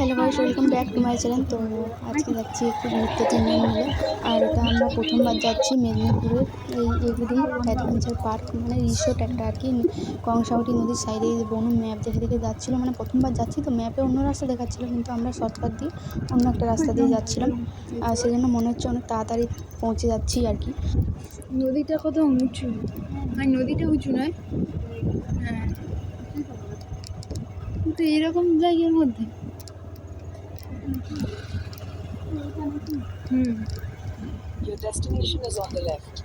Hello guys, welcome back to my channel. তো আজকে যাচ্ছি একটু ঘুরতে 3 জন মিলে। আর এটা আমরা প্রথমবার যাচ্ছি মেদিনীপুরের এই এগুডি অ্যাডভেঞ্চার পার্ক, মানে রিসোর্ট একটা আর কি। কংসাবতী নদীর সাইডে বনু ম্যাপ দেখে দেখে যাচ্ছিলো, মানে প্রথমবার যাচ্ছি তো ম্যাপে অন্য রাস্তা দেখাচ্ছিলো, কিন্তু আমরা শর্টকাট দিয়ে অন্য একটা রাস্তা দিয়ে যাচ্ছিলাম। আর সেই জন্য মনে হচ্ছে অনেক তাড়াতাড়ি পৌঁছে যাচ্ছি আর কি। নদীটা কত উঁচু, আর নদীটা উঁচু নয়, হ্যাঁ, কিন্তু এরকম জায়গার মধ্যে Your destination is on the left.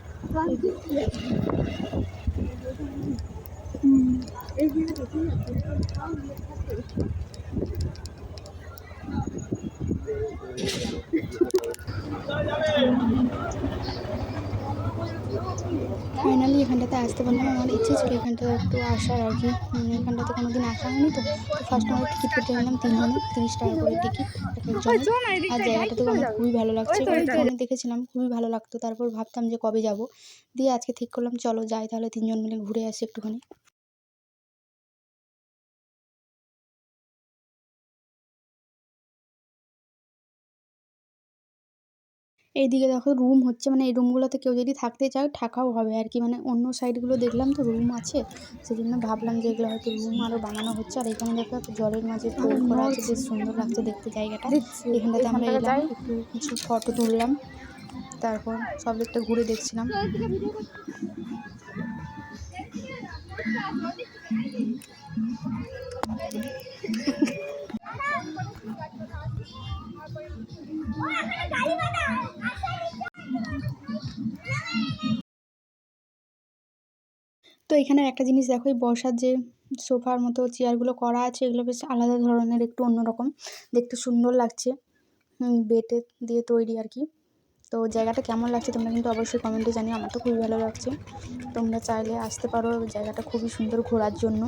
Finally এখানটাতে আসতে পারলাম। আমার ইচ্ছে ছিল এখানটাতে একটু আসার আর কি, এখানটাতে কোনো দিন আসা হয়নি। তো ফার্স্ট আমরা টিকিট কেটে নিলাম 3 জনের 30 টাকা করে টিকিট এক একজনের। আর জায়গাটাতেও আমার খুবই ভালো লাগছে, ফোনে দেখেছিলাম খুবই ভালো লাগতো, তারপর ভাবতাম যে কবে যাব, দিয়ে আজকে ঠিক করলাম চলো যাই তাহলে 3 জন মিলে ঘুরে আসি একটুখানি। এইদিকে দেখো রুম হচ্ছে, মানে এই রুমগুলোতে কেউ যদি থাকতে চায় থাকাও হবে আর কি, মানে অন্য সাইডগুলো দেখলাম তো রুম আছে, সেজন্য ভাবলাম যে এগুলো হয়তো রুম আরও বানানো হচ্ছে। আর এখানে দেখো একটা জলের মাঝে পোল করা আছে, বেশ সুন্দর লাগছে দেখতে জায়গাটা। এখানটাতে আমরা এলাম, একটু কিছু ফটো তুললাম, তারপর সব দিকটা ঘুরে দেখছিলাম। তো এখানের একটা জিনিস দেখো, এই বসার যে সোফার মতো চেয়ারগুলো করা আছে, এগুলো বেশ আলাদা ধরনের, একটু অন্যরকম দেখতে সুন্দর লাগছে, বেটে দিয়ে তৈরি আর কি। তো জায়গাটা কেমন লাগছে তোমরা কিন্তু অবশ্যই কমেন্টে জানিও, আমার তো খুবই ভালো লাগছে। তোমরা চাইলে আসতে পারো, জায়গাটা খুবই সুন্দর ঘোরার জন্য।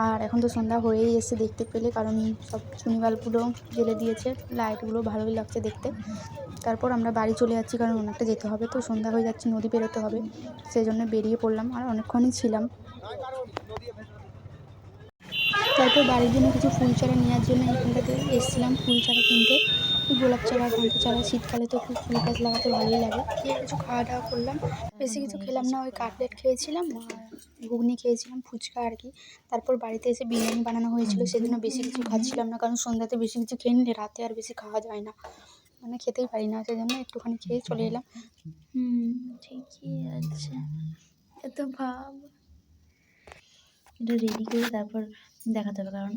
আর এখন তো সন্ধ্যা হয়েই এসে দেখতে পেলে, কারণ সব চুনি বাল্বগুলো জ্বেলে দিয়েছে, লাইটগুলো ভালোই লাগছে দেখতে। তারপর আমরা বাড়ি চলে যাচ্ছি, কারণ অনেকটা যেতে হবে, তো সন্ধ্যা হয়ে যাচ্ছে, নদী পেরোতে হবে, সেই জন্য বেরিয়ে পড়লাম। আর অনেকক্ষণই ছিলাম। তারপর বাড়ির জন্য কিছু ফুল চারা নেওয়ার জন্য এখানটাতে এসেছিলাম ফুল চারা কিনতে, গোলাপ চারা, গাঁদা চারা। শীতকালে তো একটু ফুল গাছ লাগাতে ভালোই লাগে। গিয়ে কিছু খাওয়া দাওয়া করলাম, বেশি কিছু খেলাম না, ওই কাটলেট খেয়েছিলাম আর ঘুগনি খেয়েছিলাম, ফুচকা আর কি। তারপর বাড়িতে এসে বিরিয়ানি বানানো হয়েছিল, সেজন্য বেশি কিছু খাচ্ছিলাম না, কারণ সন্ধ্যাতে বেশি কিছু খেয়ে নিলে রাতে আর বেশি খাওয়া যায় না, মানে খেতেই পারি না, সেজন্য একটুখানি খেয়ে চলে এলাম। ঠিকই আছে, এত ভাব এটা রেডি করে তারপর দেখাতে হবে, কারণ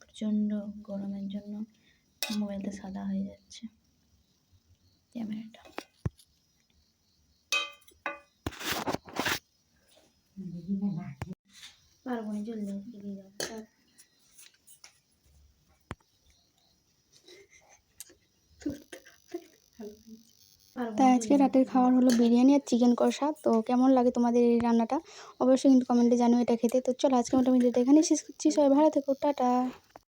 প্রচণ্ড গরমের জন্য মোবাইলটা সাদা হয়ে যাচ্ছে ক্যামেরাটা। পারবো না, চলে যাবে, এগিয়ে যাবে। তাই আজকে রাতের খাবার হলো বিরিয়ানি আর চিকেন কষা। তো কেমন লাগে তোমাদের এই রান্নাটা অবশ্যই কিন্তু কমেন্টে জানিও এটা খেতে। তো চলো আজকে মোটামুটি এখানেই শেষ করছি, সবাই ভালো থেকো, টাটা।